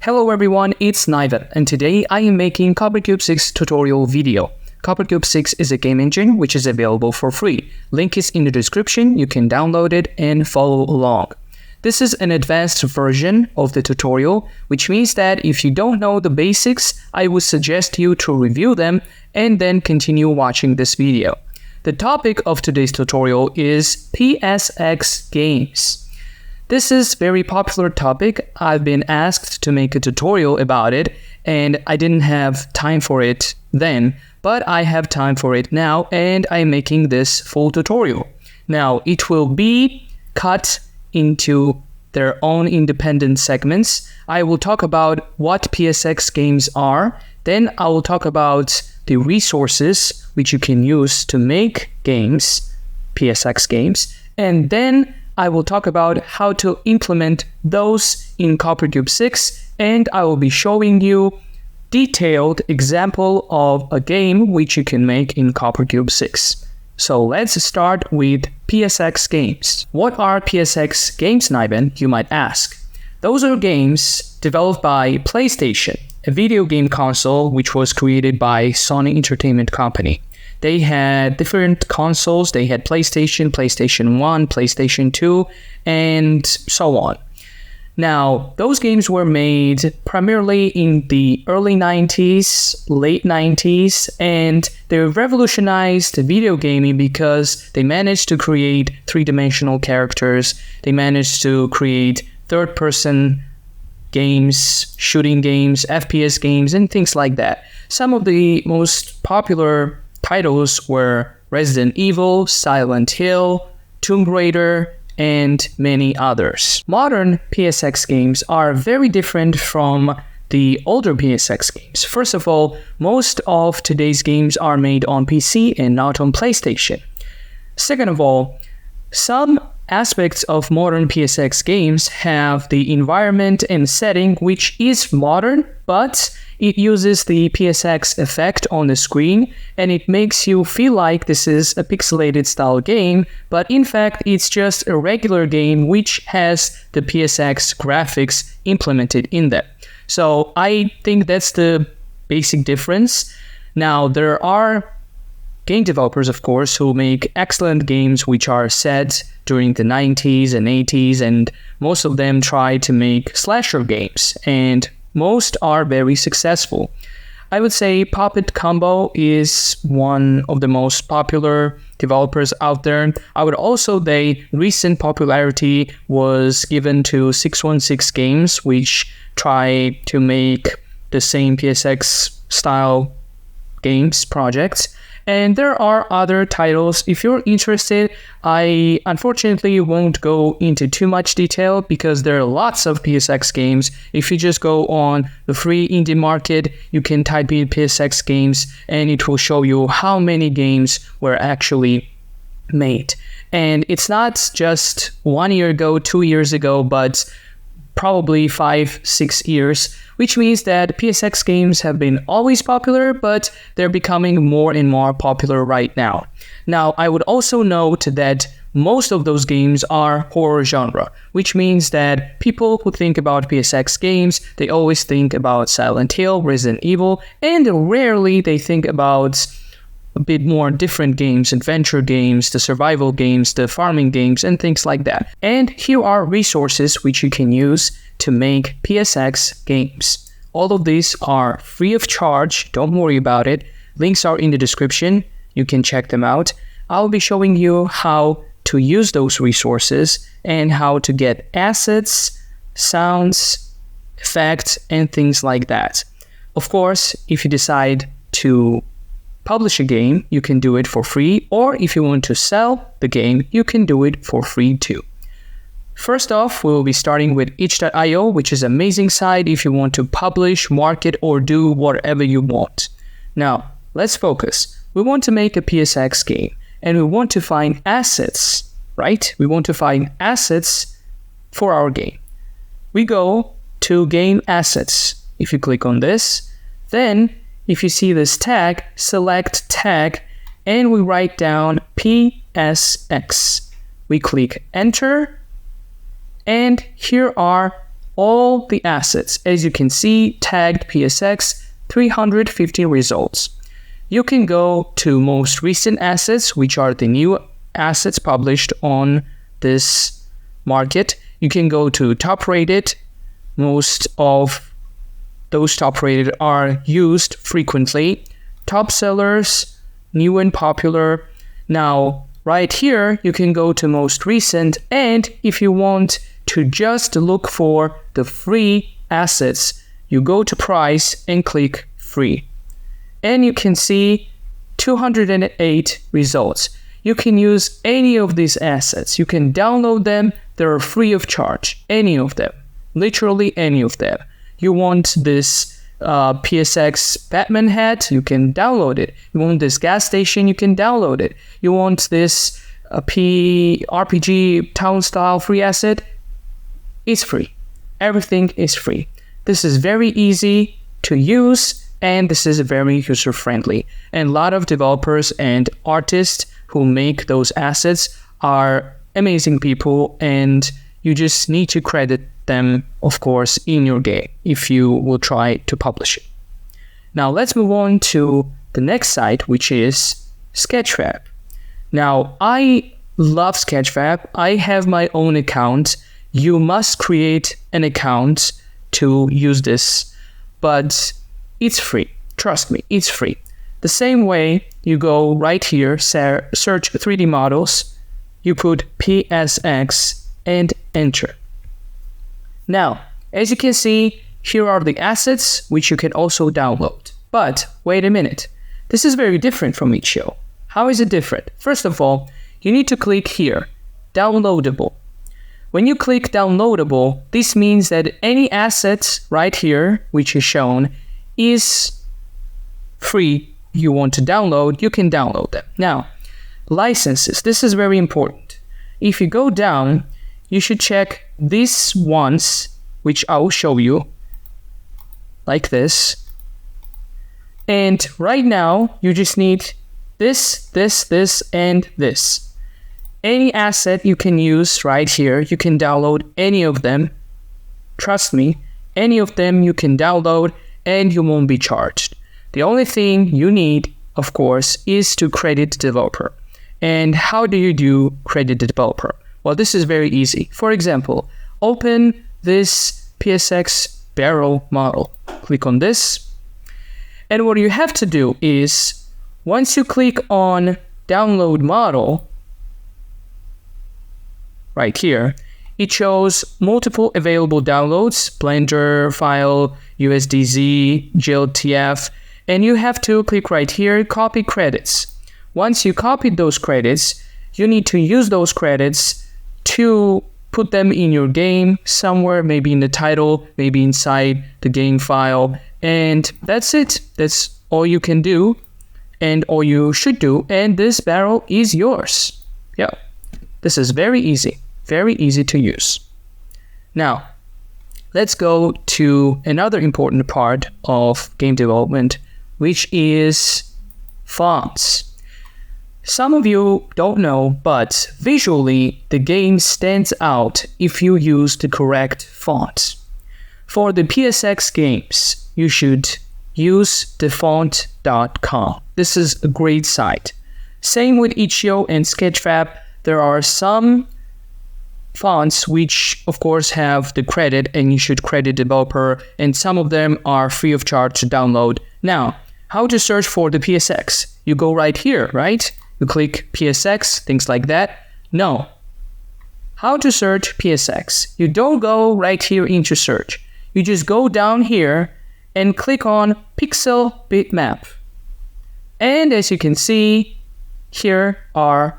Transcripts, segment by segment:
Hello everyone, it's Niven, and today I am making Cube 6 tutorial video. Cube 6 is a game engine which is available for free. Link is in the description, you can download it and follow along. This is an advanced version of the tutorial, which means that if you don't know the basics, I would suggest you to review them and then continue watching this video. The topic of today's tutorial is PSX games. This is a very popular topic. I've been asked to make a tutorial about it and I didn't have time for it then, but I have time for it now and I'm making this full tutorial. Now, it will be cut into their own independent segments. I will talk about what PSX games are, then I will talk about the resources which you can use to make games, PSX games, and then I will talk about how to implement those in Cube 6, and I will be showing you detailed example of a game which you can make in Cube 6. So let's start with PSX games. What are PSX games, Niven, you might ask? Those are games developed by PlayStation, a video game console which was created by Sony Entertainment Company. They had different consoles. They had PlayStation, PlayStation 1, PlayStation 2, and so on. Now, those games were made primarily in the early 90s, late 90s, and they revolutionized video gaming because they managed to create three-dimensional characters. They managed to create third-person games, shooting games, FPS games, and things like that. Some of the most popular titles were Resident Evil, Silent Hill, Tomb Raider, and many others. Modern PSX games are very different from the older PSX games. First of all, most of today's games are made on PC and not on PlayStation. Second of all, some aspects of modern PSX games have the environment and setting which is modern, but it uses the PSX effect on the screen and it makes you feel like this is a pixelated style game, but in fact it's just a regular game which has the PSX graphics implemented in them. So I think that's the basic difference. Now there are game developers, of course, who make excellent games which are set during the 90s and 80s, and most of them try to make slasher games, and most are very successful. I would say Puppet Combo is one of the most popular developers out there. I would also say recent popularity was given to 616 Games, which try to make the same PSX style games projects. And there are other titles. If you're interested, I unfortunately won't go into too much detail because there are lots of PSX games. If you just go on the free indie market, you can type in PSX games and it will show you how many games were actually made. And it's not just 1 year ago, 2 years ago, but probably 5-6 years, which means that PSX games have been always popular, but they're becoming more and more popular right now. Now, I would also note that most of those games are horror genre, which means that people who think about PSX games, they always think about Silent Hill, Resident Evil, and rarely they think about a bit more different games, adventure games, the survival games, the farming games, and things like that. And here are resources which you can use to make PSX games. All of these are free of charge, don't worry about it. Links are in the description, you can check them out. I'll be showing you how to use those resources and how to get assets, sounds, effects, and things like that. Of course, if you decide to publish a game, you can do it for free, or if you want to sell the game, you can do it for free too. First off, we will be starting with itch.io, which is an amazing site if you want to publish, market, or do whatever you want. Now, let's focus. We want to make a PSX game, and we want to find assets, right? We want to find assets for our game. We go to Game Assets. If you click on this, then if you see this tag, select tag, and we write down PSX. We click enter, and here are all the assets. As you can see, tagged PSX 350 results. You can go to most recent assets, which are the new assets published on this market. You can go to top rated. Most of those top rated are used frequently. Top sellers, new and popular. Now, right here, you can go to most recent, and if you want to just look for the free assets, you go to price and click free. And you can see 208 results. You can use any of these assets. You can download them. They're free of charge. Any of them. Literally any of them. You want this PSX Batman hat, you can download it. You want this gas station, you can download it. You want this RPG town style free asset, it's free. Everything is free. This is very easy to use, and this is very user friendly. And a lot of developers and artists who make those assets are amazing people, and you just need to credit them, of course, in your game if you will try to publish it. Now let's move on to the next site, which is Sketchfab. Now I love Sketchfab. I have my own account. You must create an account to use this, but it's free. Trust me, it's free. The same way you go right here, search 3D models, you put PSX and enter. Now, as you can see, here are the assets which you can also download. But wait a minute, this is very different from itch.io. How is it different? First of all, you need to click here, downloadable. When you click downloadable, this means that any asset right here, which is shown, is free. You want to download, you can download them. Now, licenses, this is very important. If you go down, you should check these ones, which I will show you, like this. And right now, you just need this, and this. Any asset you can use right here, you can download any of them. Trust me, any of them you can download and you won't be charged. The only thing you need, of course, is to credit the developer. And how do you do credit the developer? Well, this is very easy. For example, open this PSX barrel model. Click on this. And what you have to do is, once you click on download model, right here, it shows multiple available downloads, Blender file, USDZ, GLTF, and you have to click right here, copy credits. Once you copied those credits, you need to use those credits to put them in your game somewhere, maybe in the title, maybe inside the game file, and that's it. That's all you can do and all you should do, and this barrel is yours. Yeah, this is very easy to use. Now, let's go to another important part of game development, which is fonts. Some of you don't know, but visually, the game stands out if you use the correct font. For the PSX games, you should use thefont.com. This is a great site. Same with itch.io and Sketchfab. There are some fonts which, of course, have the credit and you should credit developer, and some of them are free of charge to download. Now, how to search for the PSX? You go right here, right? You click PSX, things like that. No. How to search PSX? You don't go right here into search. You just go down here and click on Pixel Bitmap. And as you can see, here are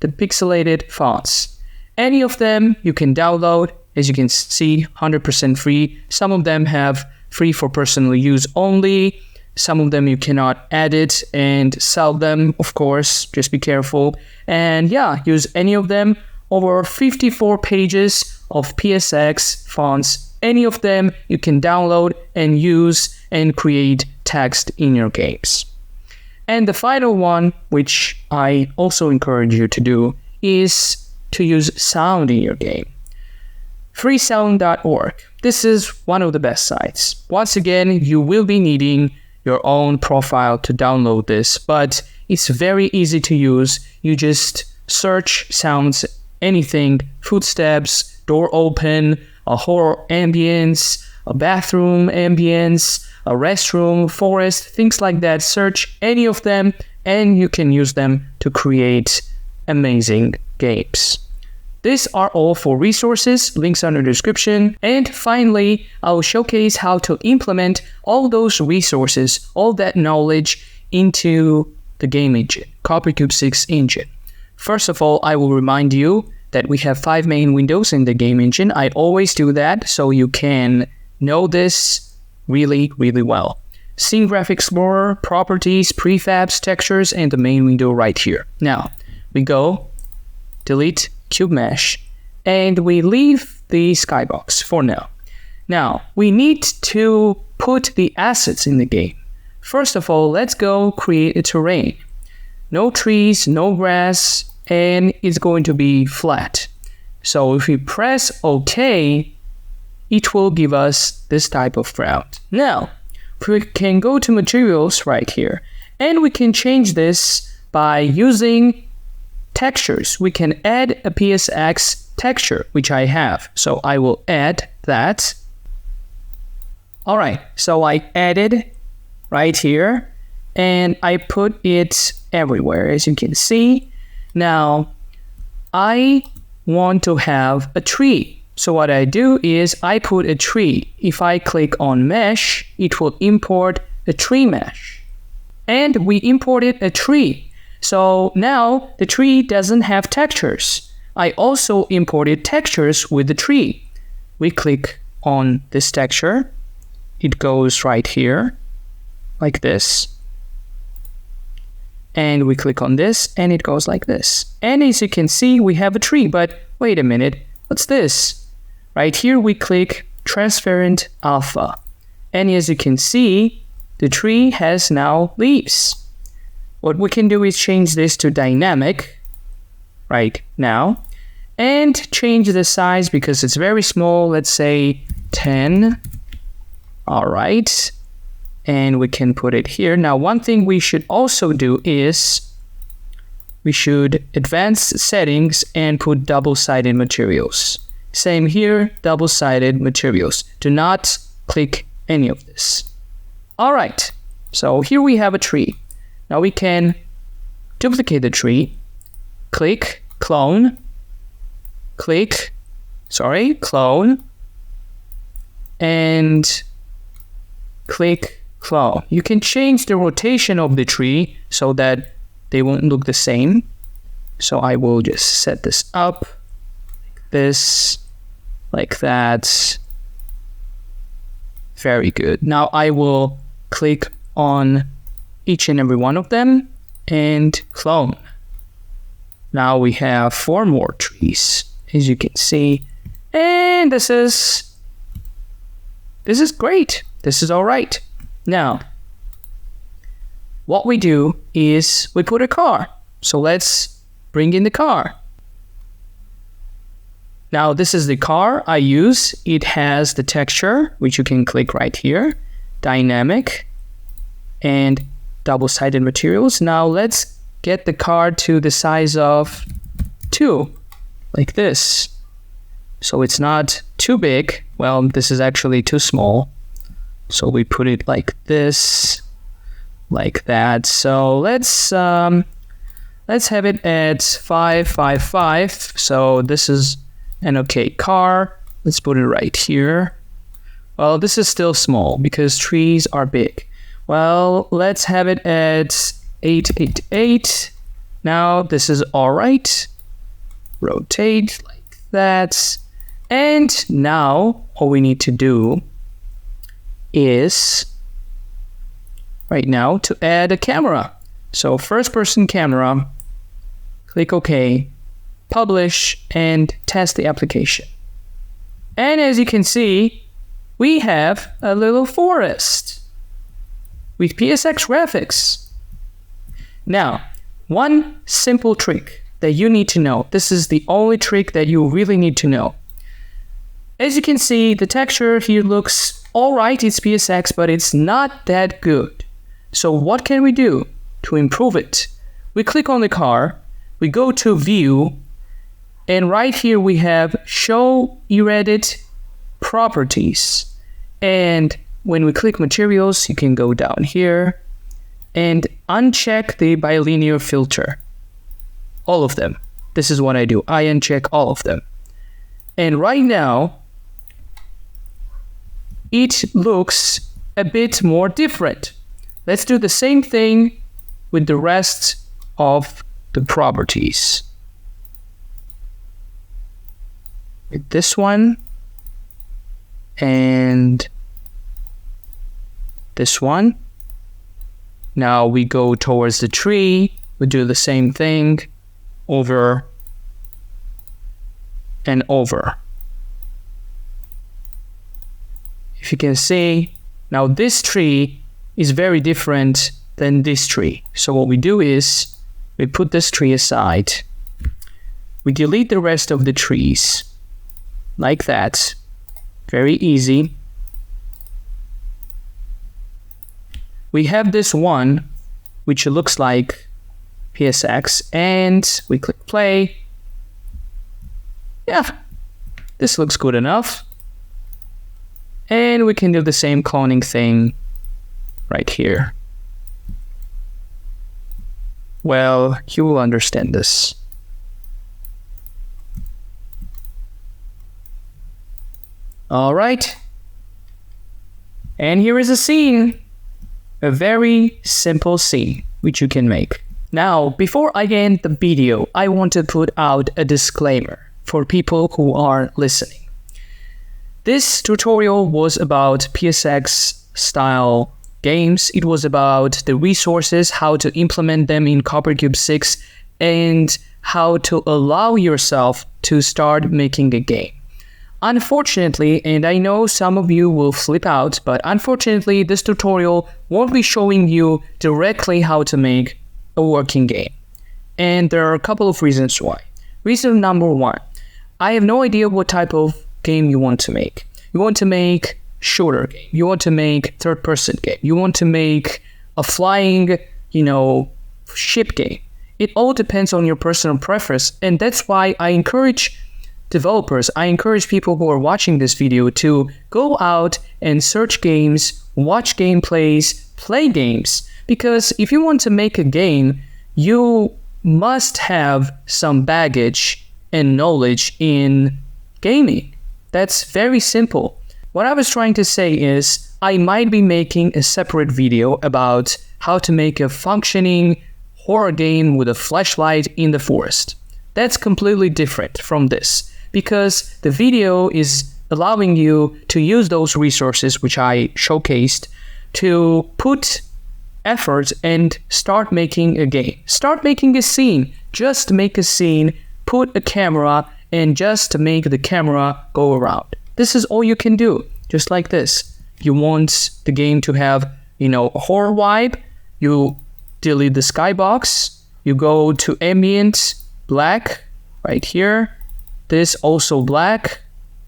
the pixelated fonts. Any of them you can download. As you can see, 100% free. Some of them have free for personal use only. Some of them you cannot edit and sell them, of course, just be careful. And yeah, use any of them. Over 54 pages of PSX fonts. Any of them you can download and use and create text in your games. And the final one, which I also encourage you to do, is to use sound in your game. freesound.org. this is one of the best sites. Once again, you will be needing your own profile to download this, but it's very easy to use. You just search sounds, anything, footsteps, door open, a horror ambience, a bathroom ambience, a restroom, forest, things like that. Search any of them and you can use them to create amazing games. These are all for resources, links are in the description. And finally, I will showcase how to implement all those resources, all that knowledge into the game engine, CopperCube 6 engine. First of all, I will remind you that we have 5 main windows in the game engine. I always do that so you can know this really, really well. Scene Graphic Explorer, Properties, Prefabs, Textures, and the main window right here. Now, we go, delete Cube Mesh, and we leave the skybox for now. Now, we need to put the assets in the game. First of all, let's go create a terrain. No trees, no grass, and it's going to be flat. So if we press OK, it will give us this type of ground. Now, we can go to materials right here, and we can change this by using textures. We can add a PSX texture, which I have. So I will add that. All right, so I added right here, and I put it everywhere, as you can see. Now, I want to have a tree. So what I do is I put a tree. If I click on mesh, it will import a tree mesh. And we imported a tree. So now the tree doesn't have textures. I also imported textures with the tree. We click on this texture. It goes right here, like this. And we click on this, and it goes like this. And as you can see, we have a tree, but wait a minute, what's this? Right here, we click Transparent Alpha. And as you can see, the tree has now leaves. What we can do is change this to dynamic right now and change the size because it's very small. Let's say 10. All right. And we can put it here. Now, one thing we should also do is we should advance settings and put double-sided materials. Same here, double-sided materials. Do not click any of this. All right. So here we have a tree. Now we can duplicate the tree, click, clone, clone, and click clone. You can change the rotation of the tree so that they won't look the same. So I will just set this up like this, like that. Very good. Now I will click on each and every one of them and clone. Now we have 4 more trees, as you can see, and this is great. This is all right. Now, what we do is we put a car. So let's bring in the car. Now, this is the car I use. It has the texture, which you can click right here, dynamic, and double-sided materials. Now let's get the car to the size of 2, like this. So it's not too big. Well, this is actually too small. So we put it like this, like that. So let's have it at 5, 5, 5. So this is an okay car. Let's put it right here. Well, this is still small because trees are big. Well, let's have it at 8, 8, 8. Now this is all right. Rotate like that. And now all we need to do is right now to add a camera. So first person camera, click OK, publish, and test the application. And as you can see, we have a little forest with PSX graphics. Now, one simple trick that you need to know. This is the only trick that you really need to know. As you can see, the texture here looks alright, it's PSX, but it's not that good. So what can we do to improve it? We click on the car, we go to View, and right here we have Show Edit Properties. And when we click Materials, you can go down here and uncheck the bilinear filter. All of them. This is what I do. I uncheck all of them. And right now, it looks a bit more different. Let's do the same thing with the rest of the properties. With this one and this one. Now we go towards the tree. We do the same thing over and over. If you can see, now this tree is very different than this tree. So what we do is we put this tree aside. We delete the rest of the trees like that. Very easy. We have this one which looks like PSX, and we click play. Yeah, this looks good enough. And we can do the same cloning thing right here. Well, you will understand this. All right. And here is a scene. A very simple scene which you can make. Now, before I end the video, I want to put out a disclaimer for people who are listening. This tutorial was about PSX style games. It was about the resources, how to implement them in CopperCube 6, and how to allow yourself to start making a game. Unfortunately, and I know some of you will flip out, but unfortunately this tutorial won't be showing you directly how to make a working game. And there are a couple of reasons why. Reason number one, I have no idea what type of game you want to make. You want to make shooter game. You want to make third-person game. You want to make a flying, ship game. It all depends on your personal preference, and that's why I encourage developers, I encourage people who are watching this video to go out and search games, watch gameplays, play games, because if you want to make a game, you must have some baggage and knowledge in gaming. That's very simple. What I was trying to say is I might be making a separate video about how to make a functioning horror game with a flashlight in the forest. That's completely different from this, because the video is allowing you to use those resources which I showcased to put effort and start making a game. Start making a scene. Just make a scene, put a camera, and just make the camera go around. This is all you can do, just like this. You want the game to have, a horror vibe, you delete the skybox, you go to ambient black right here. This also black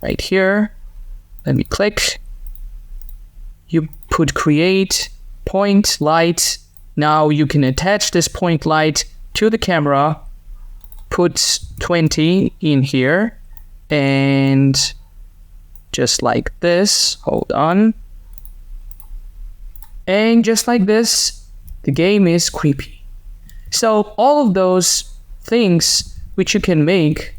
right here. Let me click. You put create point light. Now you can attach this point light to the camera. Put 20 in here. And just like this. Hold on. And just like this, the game is creepy. So all of those things which you can make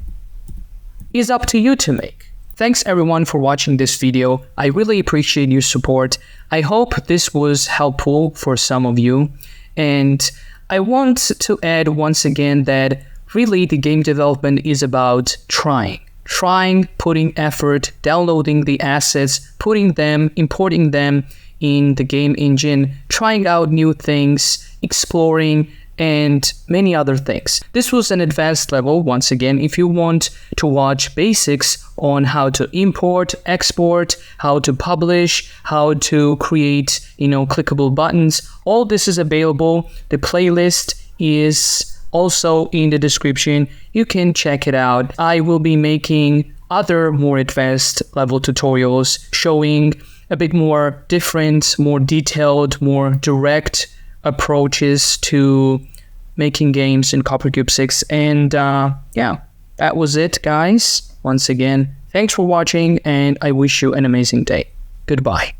is up to you to make. Thanks everyone for watching this video. I really appreciate your support. I hope this was helpful for some of you. And I want to add once again that really the game development is about trying, putting effort, downloading the assets, putting them, importing them in the game engine, trying out new things, exploring, and many other things. This was an advanced level. Once again, if you want to watch basics on how to import, export, how to publish, how to create, clickable buttons, all this is available. The playlist is also in the description. You can check it out. I will be making other more advanced level tutorials showing a bit more different, more detailed, more direct approaches to making games in CopperCube 6. And yeah, that was it, guys. Once again, thanks for watching, and I wish you an amazing day. Goodbye.